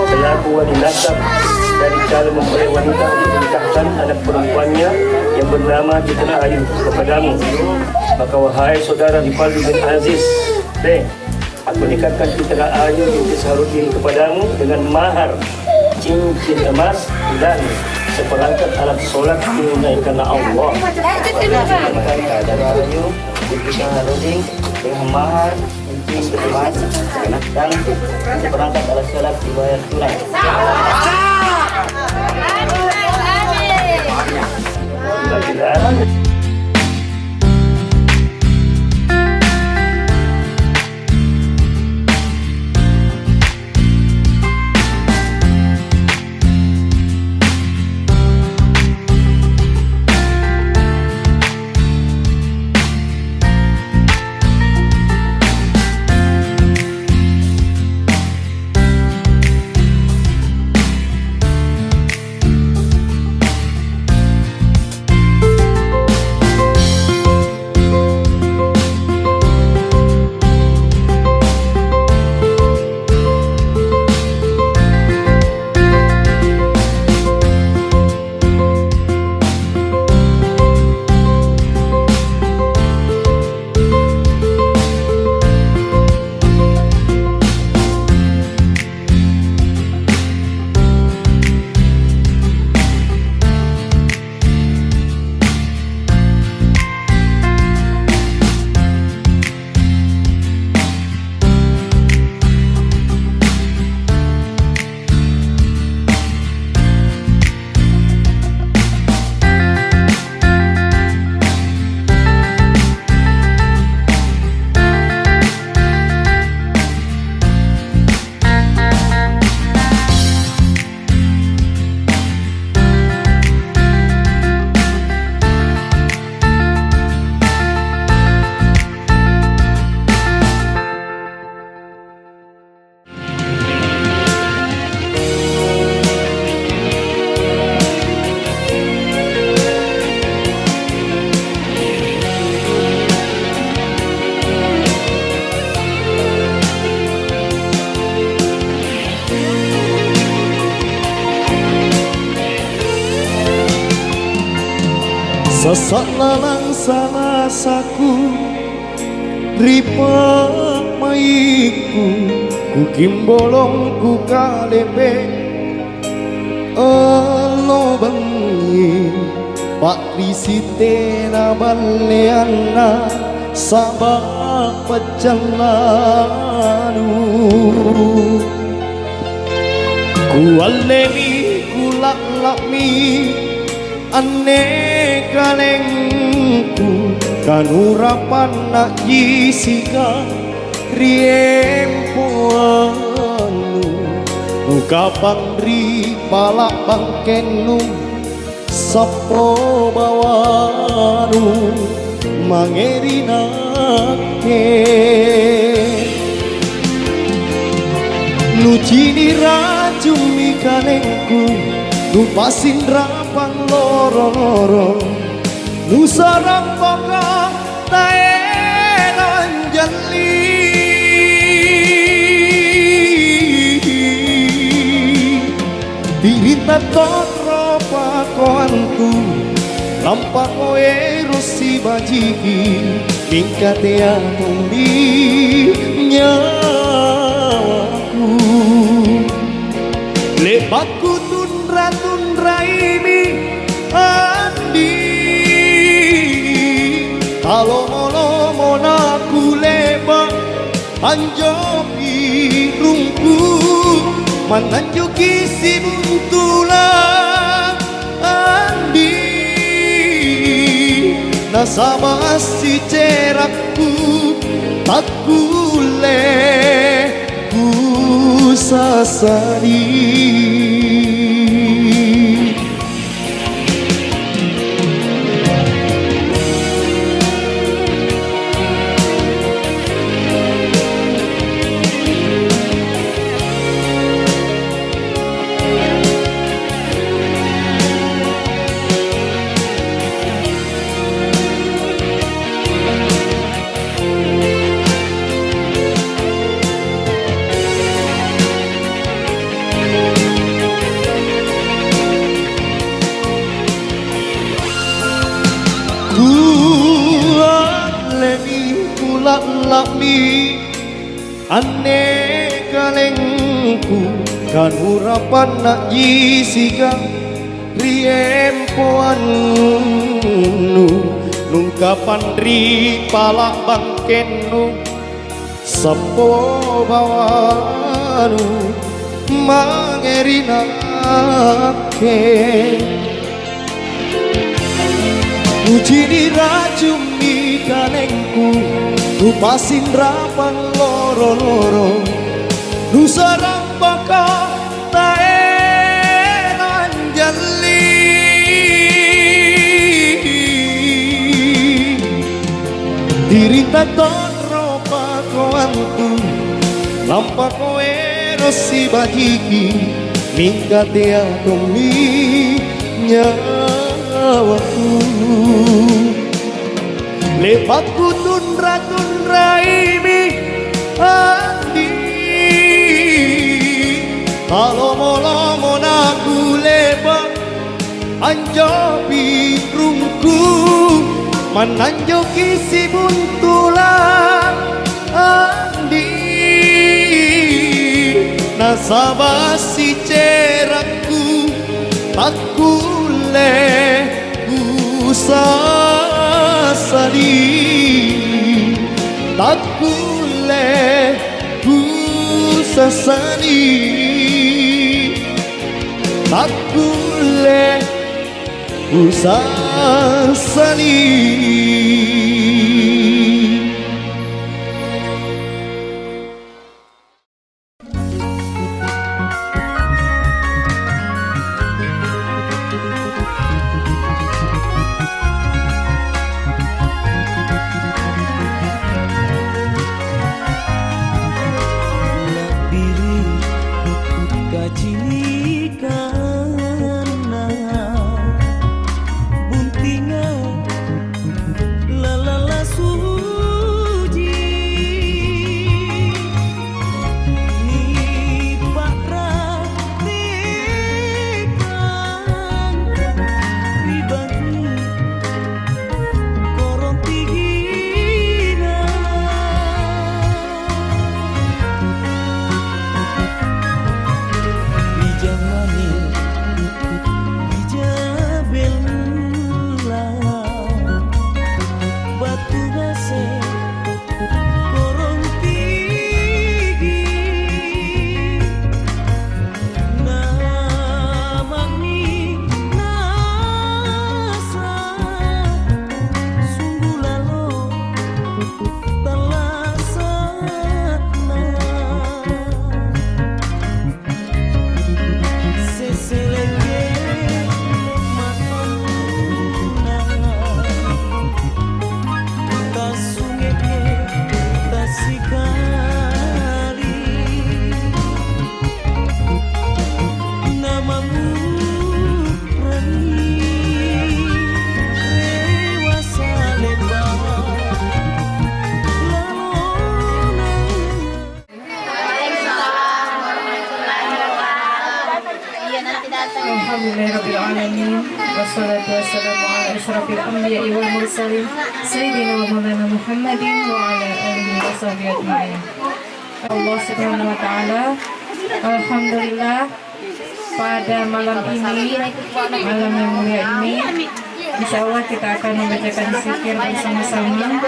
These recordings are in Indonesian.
Selaku wali nasab dari calon mempelai wanita untuk menikahkan anak perempuannya yang bernama Citra Ayu kepadamu. Maka wahai saudara Rifaldi bin Aziz, aku nikahkan Citra Ayu binti Saharudin kepadamu dengan mahar cincin emas dan seperangkat alat sholat tunai karena Allah. Maka Citra Ayu binti Saharudin dengan mahar cincin emas dan seperangkat alat sholat dibayar tunai. Sesak lalang salasaku ripa maiku ku kimbolong ku kalepe elo bengi pak risite na baleana sabak pecelanu ku aleni ku laklami ane kalengku kanurapan nak jisika riempuanu ukapang ri palak bangkenu sapo bawanu mangerinake lucini racumi kalengku lupasin rapang loro-loro nusarang pokok taenan jali dirita totro pakoanku lampak oe rosi bajiki mingkate atong nyawaku. Lepatku tunra ini andi, talomo naku lebat anjopi rungku, mananjoki si buntulan andi, nasabas si cerakku tak kule ku sasari. Lami ane kalengku kan urapan nak jisika riempoan nungkapan ri palak bangkenu sepo bawanu mangerinake uji diracuni kalengku lupasin rapang loro-loro nu sarang baka taenan jali dirita toro pakoantu lampa koe rosi bajiki mingkate atomi nyawaku. Lepatku tunra ini andi, talomo naku lebat anjopi rungku, mananjoki si buntulan andi, nasabas si cerakku tak kule sasari, tak kule ku sasari, tak kule ku sasari. Alhamdulillah العالمين والصلاة والسلام على أشرف الأنبياء والمرسلين سيدنا ومولانا محمد وعلى آله وصحبه أجمعين. Allah Subhanahu wa Ta'ala, alhamdulillah pada malam ini, malam yang mulia ini, insya Allah kita akan membacakan zikir bersama-sama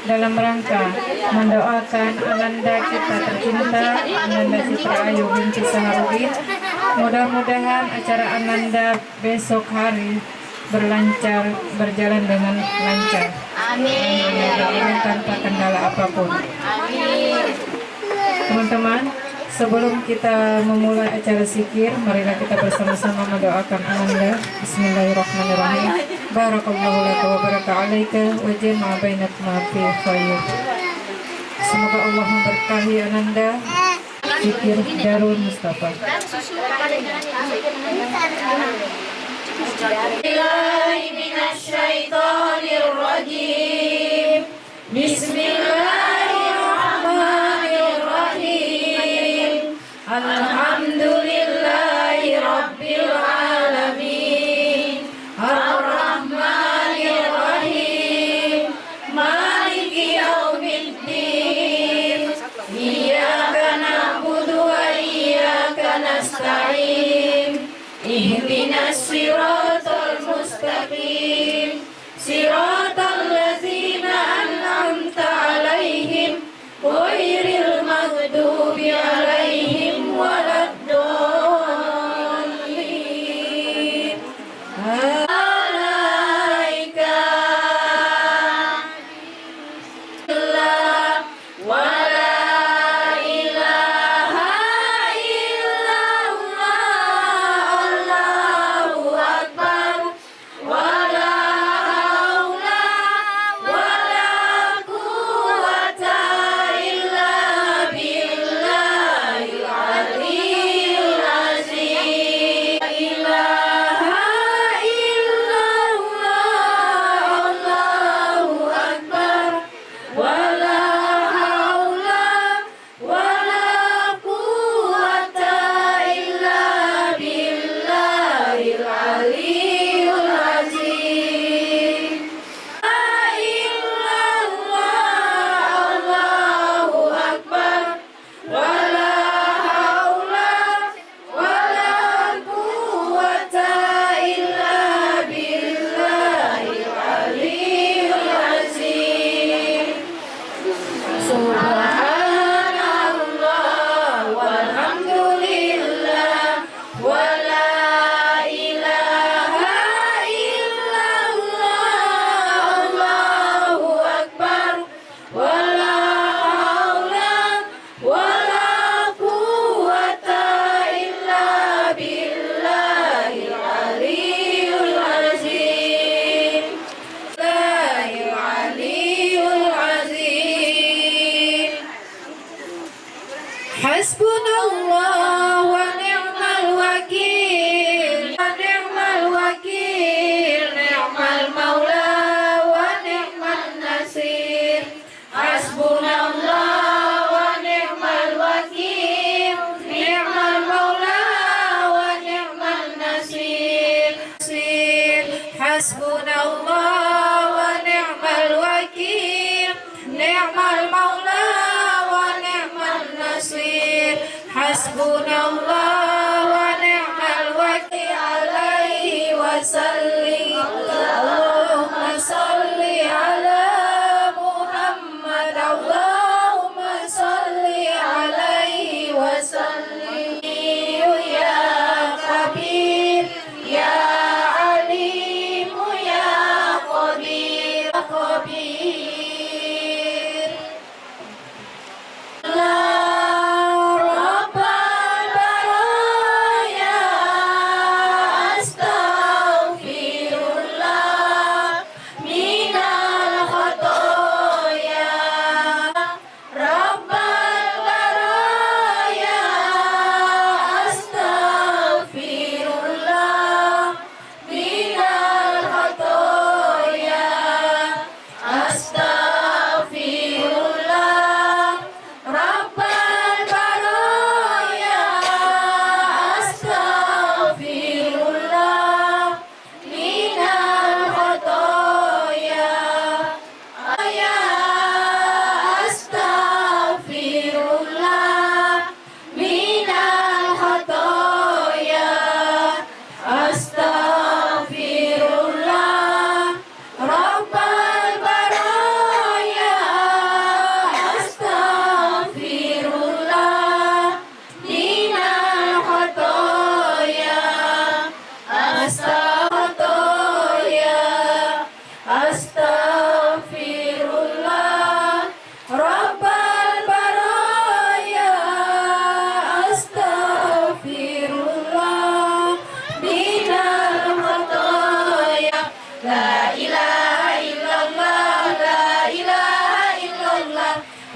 dalam rangka mendoakan Ananda kita tercinta, Ananda Citra Ayu binti Saharudin. Mudah-mudahan acara Ananda besok hari berjalan dengan lancar. Amin. Tanpa kendala apapun. Amin. Teman-teman, sebelum kita memulai acara zikir, marilah kita bersama-sama mendoakan Ananda. Bismillahirrahmanirrahim. Barakallahu laka wa baraka alaika wa jama'a bainakuma fi khair. Semoga Allah memberkahi Ananda. Zikir Darul Mustafa. Bismillahirrahmanirrahim. Alhamdulillahi Rabbil Alamin. Ar-Rahmanir-Rahim. Maliki Yaumiddin. Iyyaka na'budu wa iyyaka nasta'in. Ihdinas siratal mustaqim. Siratal ladzina an'amta 'alaihim ghairil maghdubi 'alaihim waladdallin. Alaika wala ilaha illallah. Allahu akbar. Wala haula wala quwwata illa billahil aliyyil azim. La ilaha illallah. Allahu akbar. Wala haula wala quwwata illa billahil aliyyil azim. La illallah. Allahu akbar. Wala haula wala quwwata illa billahil aliyyil azim. Subhanallah walhamdulillah wa la ilaha illallah. Allahu akbar. Wala haula wala quwwata illa billahil aliyyil azim. Billahil aliyyil azim. Hasbunallah wa ni'mal wakil. Wa ni'mal wakil. Ni'mal maula wa ni'mal nasir. Hasbunallah wa ni'mal wakil. Ni'mal maula wa ni'mal nasir. Hasbunallah wa ni'mal wakil. Ni'mal maula wa ni'mal nasir. Hasbunallah wa ni'mal wakil. Alaihi wa sallim. Allahumma salli ala Muhammad. Allahumma salli alaihi wa sallim. Ya Khabir, ya Alim, ya Qadir, Khabir. La Rabbal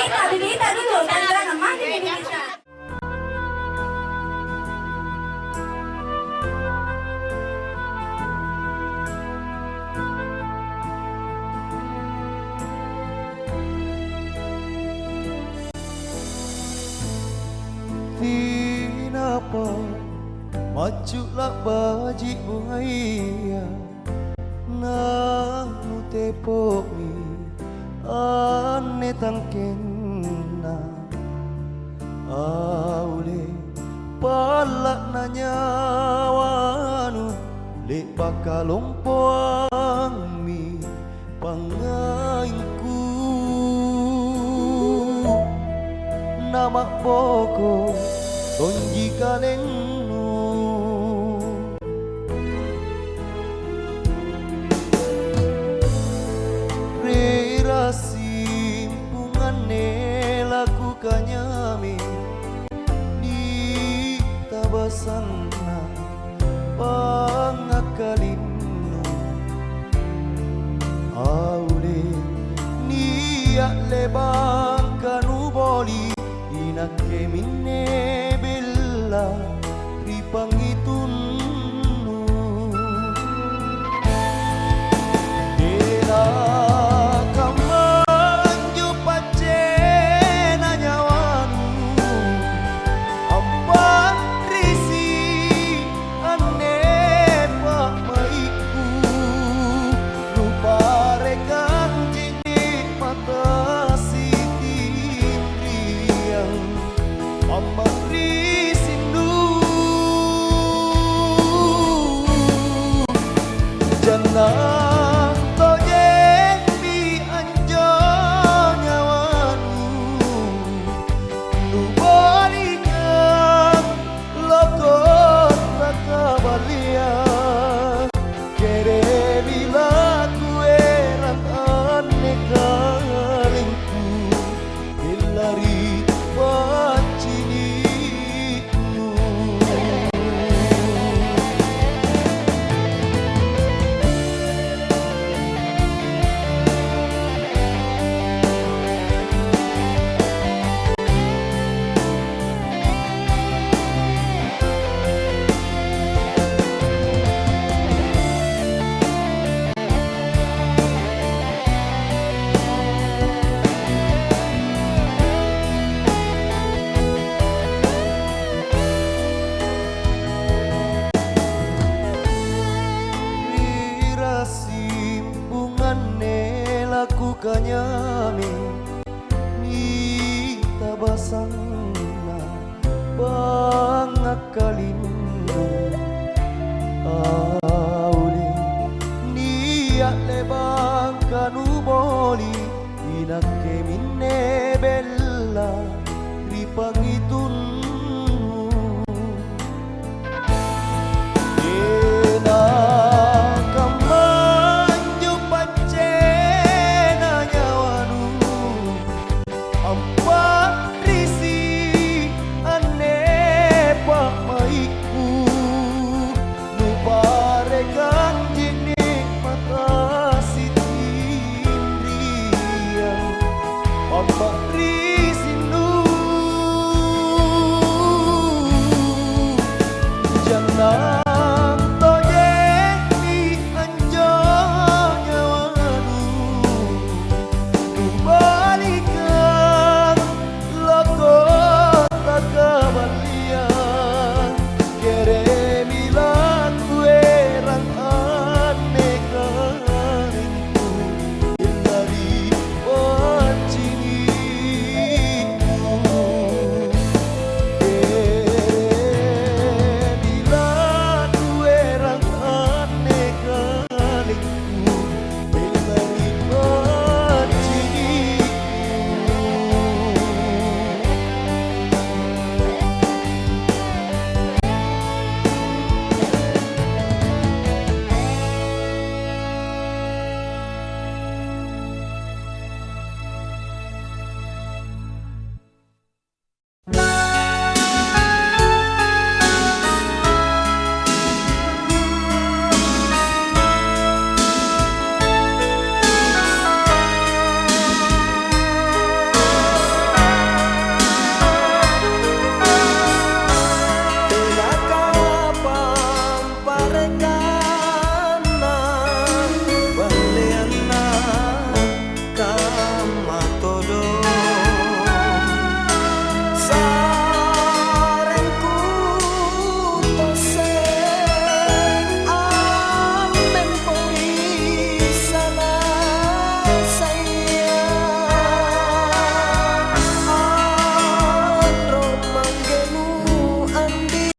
Bibita dulu, ganda naman, bibita. Tinapa majulah baji buaya nanu tepomi ane tangkena aule palak nanyawanu le bakalompoang mi pangainku nama poko tonji kanengnu rera simpungane lakukannya mi di tabasana pangakalinu aule niat lebang kanuboli inake minne bella ripangitunnu dela kamanju pacena nyawanu ampan risi ane pak maiku lupa rekan jindi mata siti indriang amari sindu jangan toye mi anjo nyawanu nu balikan lokot takabalia kere bila kue ratane kalingku hilari wacinimu simpunganne lakukannya ni tabasana pangakalinu aule niat lebang kanuboli inake minne bella ripangitunnu ena kamanju pacena nyawanu